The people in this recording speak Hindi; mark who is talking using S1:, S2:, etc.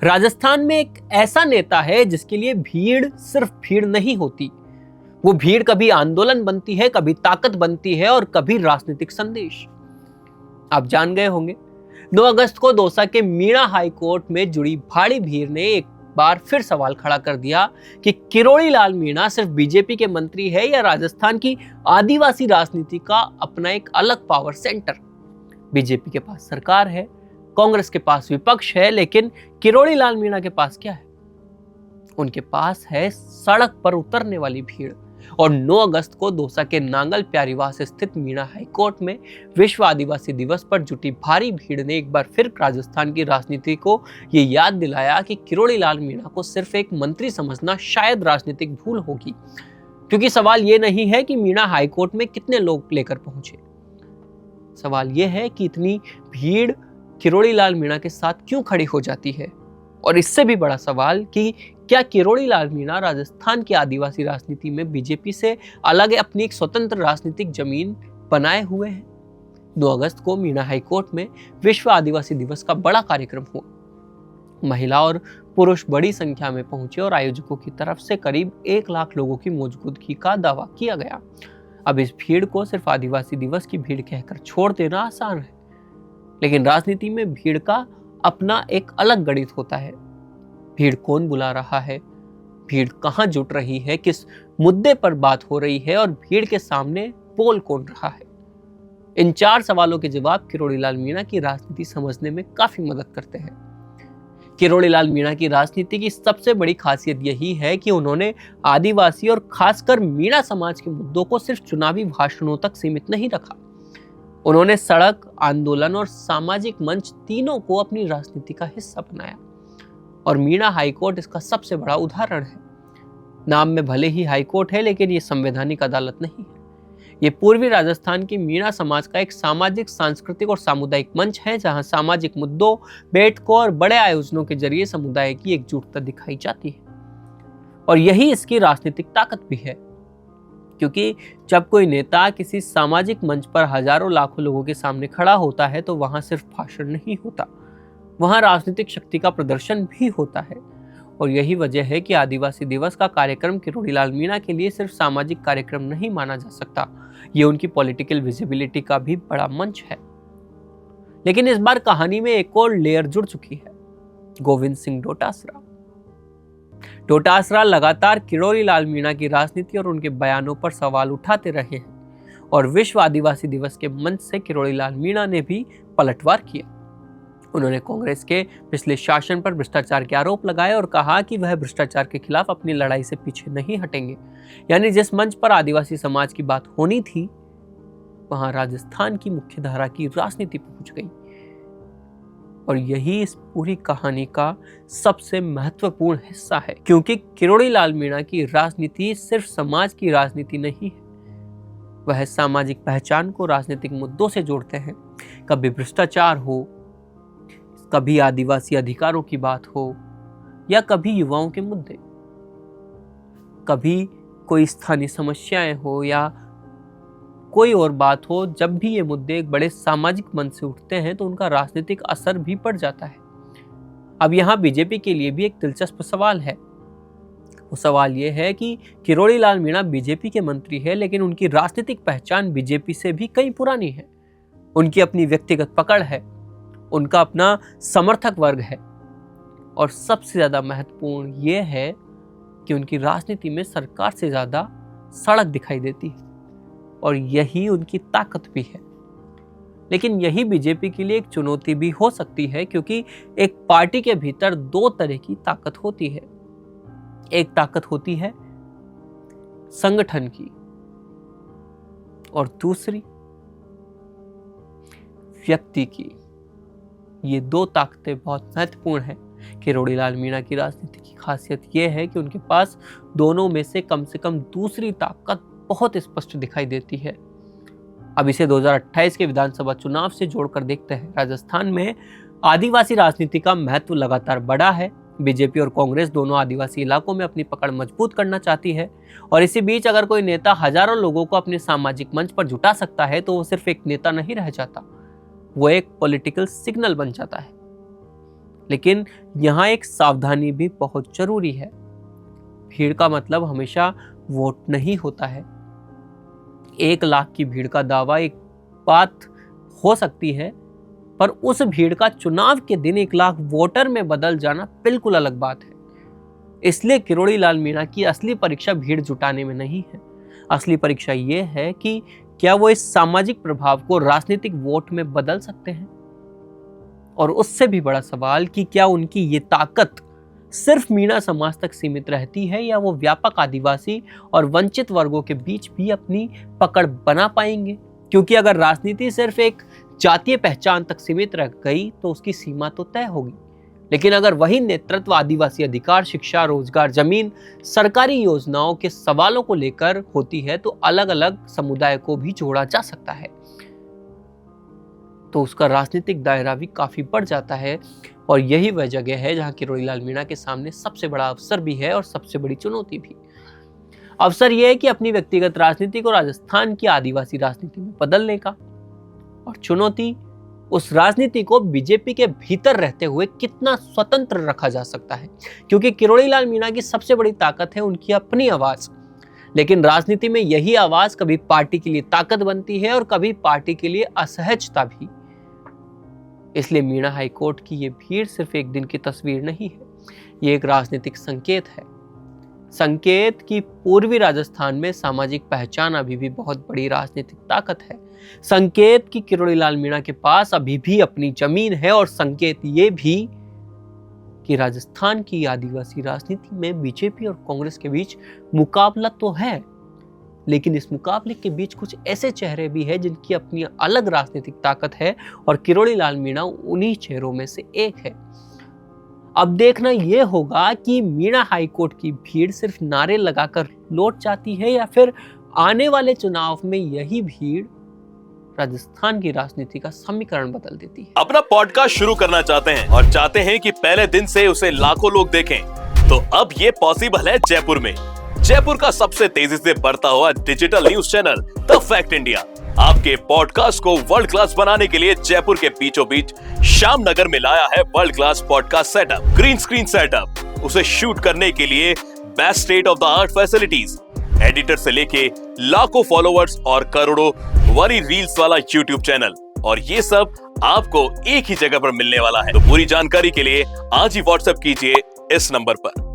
S1: राजस्थान में एक ऐसा नेता है जिसके लिए भीड़ सिर्फ भीड़ नहीं होती। वो भीड़ कभी आंदोलन बनती है, कभी ताकत बनती है और कभी राजनीतिक संदेश। आप जान गए होंगे, 9 अगस्त को दौसा के मीणा हाई कोर्ट में जुड़ी भारी भीड़ ने एक बार फिर सवाल खड़ा कर दिया कि किरोड़ी लाल मीणा सिर्फ बीजेपी के मंत्री है या राजस्थान की आदिवासी राजनीति का अपना एक अलग पावर सेंटर। बीजेपी के पास सरकार है, कांग्रेस के पास विपक्ष है, लेकिन किरोड़ी लाल मीणा के पास क्या है? उनके पास है सड़क पर उतरने वाली भीड़। और 9 अगस्त को दौसा के नांगल प्यारीवास स्थित मीणा हाई कोर्ट में विश्व आदिवासी दिवस पर जुटी भारी भीड़ ने एक बार फिर राजस्थान की राजनीति को ये याद दिलाया कि किरोड़ी लाल मीणा को सिर्फ एक मंत्री समझना शायद राजनीतिक भूल होगी। क्योंकि सवाल ये नहीं है कि मीणा हाई कोर्ट में कितने लोग लेकर पहुंचे, सवाल यह है कि इतनी भीड़ किरोड़ी लाल मीणा के साथ क्यों खड़ी हो जाती है। और इससे भी बड़ा सवाल कि क्या किरोड़ी लाल मीणा राजस्थान की आदिवासी राजनीति में बीजेपी से अलग अपनी एक स्वतंत्र राजनीतिक जमीन बनाए हुए हैं। 2 अगस्त को मीणा हाई कोर्ट में विश्व आदिवासी दिवस का बड़ा कार्यक्रम हुआ। महिला और पुरुष बड़ी संख्या में पहुंचे और आयोजकों की तरफ से करीब 1 लाख लोगों की मौजूदगी का दावा किया गया। अब इस भीड़ को सिर्फ आदिवासी दिवस की भीड़ कहकर छोड़ देना आसान है, लेकिन राजनीति में भीड़ का अपना एक अलग गणित होता है। भीड़ कौन बुला रहा है, भीड़ कहां जुट रही है, किस मुद्दे पर बात हो रही है और भीड़ के सामने बोल कौन रहा है। इन 4 सवालों के जवाब किरोड़ी लाल मीणा की राजनीति समझने में काफी मदद करते हैं। किरोड़ी लाल मीणा की राजनीति की सबसे बड़ी खासियत यही है कि उन्होंने आदिवासी और खासकर मीणा समाज के मुद्दों को सिर्फ चुनावी भाषणों तक सीमित नहीं रखा। उन्होंने सड़क, आंदोलन और सामाजिक मंच तीनों को अपनी राजनीति का हिस्सा बनाया। और मीणा हाई कोर्ट इसका सबसे बड़ा उदाहरण है। नाम में भले ही हाई कोर्ट है, लेकिन ये संवैधानिक अदालत नहीं है। ये पूर्वी राजस्थान की मीणा समाज का एक सामाजिक, सांस्कृतिक और सामुदायिक मंच है, जहां सामाजिक मुद्दों, बैठकों और बड़े आयोजनों के जरिए समुदाय की एकजुटता दिखाई जाती है। और यही इसकी राजनीतिक ताकत भी है, क्योंकि जब कोई नेता किसी सामाजिक मंच पर हजारों लाखों लोगों के सामने खड़ा होता है तो वहां सिर्फ भाषण नहीं होता, वहां राजनीतिक शक्ति का प्रदर्शन भी होता है। और यही वजह है कि आदिवासी दिवस का कार्यक्रम किरोड़ी लाल मीणा के लिए सिर्फ सामाजिक कार्यक्रम नहीं माना जा सकता, ये उनकी पॉलिटिकल विजिबिलिटी का भी बड़ा मंच है। लेकिन इस बार कहानी में एक और लेयर जुड़ चुकी है, गोविंद सिंह डोटासरा। डोटासरा लगातार किरोड़ी लाल मीणा की राजनीति और उनके बयानों पर सवाल उठाते रहे हैं और विश्व आदिवासी दिवस के मंच से किरोड़ी लाल मीणा ने भी पलटवार किया। उन्होंने कांग्रेस के पिछले शासन पर भ्रष्टाचार के आरोप लगाए और कहा कि वह भ्रष्टाचार के खिलाफ अपनी लड़ाई से पीछे नहीं हटेंगे। यानी जिस मंच पर आदिवासी समाज की बात होनी थी, वहां राजस्थान की मुख्यधारा की राजनीति पहुंच गई। और यही इस पूरी कहानी का सबसे महत्वपूर्ण हिस्सा है, क्योंकि किरोड़ी लाल मीणा की राजनीति सिर्फ समाज की राजनीति नहीं है, वह सामाजिक पहचान को राजनीतिक मुद्दों से जोड़ते हैं। कभी भ्रष्टाचार हो, कभी आदिवासी अधिकारों की बात हो, या कभी युवाओं के मुद्दे, कभी कोई स्थानीय समस्याएं हो या कोई और बात हो। जब भी ये मुद्दे एक बड़े सामाजिक मंच से उठते हैं तो उनका राजनीतिक असर भी पड़ जाता है। अब यहाँ बीजेपी के लिए भी एक दिलचस्प सवाल है। वो सवाल ये है कि किरोड़ी लाल मीणा बीजेपी के मंत्री है, लेकिन उनकी राजनीतिक पहचान बीजेपी से भी कई पुरानी है। उनकी अपनी व्यक्तिगत पकड़ है, उनका अपना समर्थक वर्ग है, और सबसे ज्यादा महत्वपूर्ण यह है कि उनकी राजनीति में सरकार से ज्यादा सड़क दिखाई देती है, और यही उनकी ताकत भी है। लेकिन यही बीजेपी के लिए एक चुनौती भी हो सकती है, क्योंकि एक पार्टी के भीतर 2 तरह की ताकत होती है। एक ताकत होती है संगठन की, और दूसरी व्यक्ति की। ये 2 ताकतें बहुत महत्वपूर्ण हैं। किरोड़ी लाल मीणा की राजनीति की खासियत यह है कि उनके पास दोनों में से कम दूसरी ताकत बहुत स्पष्ट दिखाई देती है। अब इसे 2028 के विधानसभा चुनाव से जोड़कर देखते हैं। राजस्थान में आदिवासी राजनीति का महत्व लगातार बढ़ा है। बीजेपी और कांग्रेस दोनों आदिवासी इलाकों में अपनी पकड़ मजबूत करना चाहती है, और इसी बीच अगर कोई नेता हजारों लोगों को अपने सामाजिक मंच पर जुटा सकता है तो वो सिर्फ एक नेता नहीं रह जाता, वो एक पॉलिटिकल सिग्नल बन जाता है। लेकिन यहाँ एक सावधानी भी बहुत जरूरी है। भीड़ का मतलब हमेशा वोट नहीं होता है। 1 लाख की भीड़ का दावा एक बात हो सकती है, पर उस भीड़ का चुनाव के दिन 1 लाख वोटर में बदल जाना बिल्कुल अलग बात है। इसलिए किरोड़ी लाल मीणा की असली परीक्षा भीड़ जुटाने में नहीं है। असली परीक्षा यह है कि क्या वो इस सामाजिक प्रभाव को राजनीतिक वोट में बदल सकते हैं, और उससे भी बड़ा सवाल कि क्या उनकी ये ताकत सिर्फ मीणा समाज तक सीमित रहती है या वो व्यापक आदिवासी और वंचित वर्गों के बीच भी अपनी पकड़ बना पाएंगे। क्योंकि अगर राजनीति सिर्फ एक जातीय पहचान तक सीमित रह गई तो उसकी सीमा तो तय होगी, लेकिन अगर वही नेतृत्व आदिवासी अधिकार, शिक्षा, रोजगार, जमीन, सरकारी योजनाओं के सवालों को लेकर होती है तो अलग अलग समुदाय को भी जोड़ा जा सकता है, तो उसका राजनीतिक दायरा भी काफी बढ़ जाता है। और यही वह जगह है जहां किरोड़ी लाल मीणा के सामने सबसे बड़ा अवसर भी है और सबसे बड़ी चुनौती भी। अवसर यह है कि अपनी व्यक्तिगत राजनीति को राजस्थान की आदिवासी राजनीति में बदलने का, और चुनौती उस राजनीति को बीजेपी के भीतर रहते हुए कितना स्वतंत्र रखा जा सकता है। क्योंकि किरोड़ी लाल मीणा की सबसे बड़ी ताकत है उनकी अपनी आवाज, लेकिन राजनीति में यही आवाज कभी पार्टी के लिए ताकत बनती है और कभी पार्टी के लिए असहजता भी। इसलिए मीणा हाईकोर्ट की ये भीड़ सिर्फ एक दिन की तस्वीर नहीं है, ये एक राजनीतिक संकेत है। संकेत की पूर्वी राजस्थान में सामाजिक पहचान अभी भी बहुत बड़ी राजनीतिक ताकत है। संकेत की किरोड़ी लाल मीणा के पास अभी भी अपनी जमीन है, और संकेत ये भी कि राजस्थान की आदिवासी राजनीति में बीजेपी और कांग्रेस के बीच मुकाबला तो है, लेकिन इस मुकाबले के बीच कुछ ऐसे चेहरे भी हैं जिनकी अपनी अलग राजनीतिक ताकत है, और किरोड़ी लाल मीणा उन्हीं चेहरों में से एक है। अब देखना यह होगा कि मीणा हाईकोर्ट की भीड़ सिर्फ नारे लगाकर लौट जाती है या फिर आने वाले चुनाव में यही भीड़ राजस्थान की राजनीति का समीकरण बदल देती है।
S2: अपना पॉडकास्ट शुरू करना चाहते हैं और चाहते हैं कि पहले दिन से उसे लाखों लोग देखें, तो अब ये पॉसिबल है जयपुर में। जयपुर का सबसे तेजी से बढ़ता हुआ digital news channel the fact India आपके पॉडकास्ट को वर्ल्ड क्लास बनाने के लिए जयपुर के बीचों बीच श्याम नगर में लाया है world class podcast setup, green screen setup, उसे शूट करने के लिए best state of the art facilities, editor से लेके लाखों फॉलोवर्स और करोड़ों वरी रील्स वाला यूट्यूब चैनल, और ये सब आपको एक ही जगह पर मिलने वाला है। तो पूरी जानकारी के लिए आज ही व्हाट्सएप कीजिए इस नंबर पर।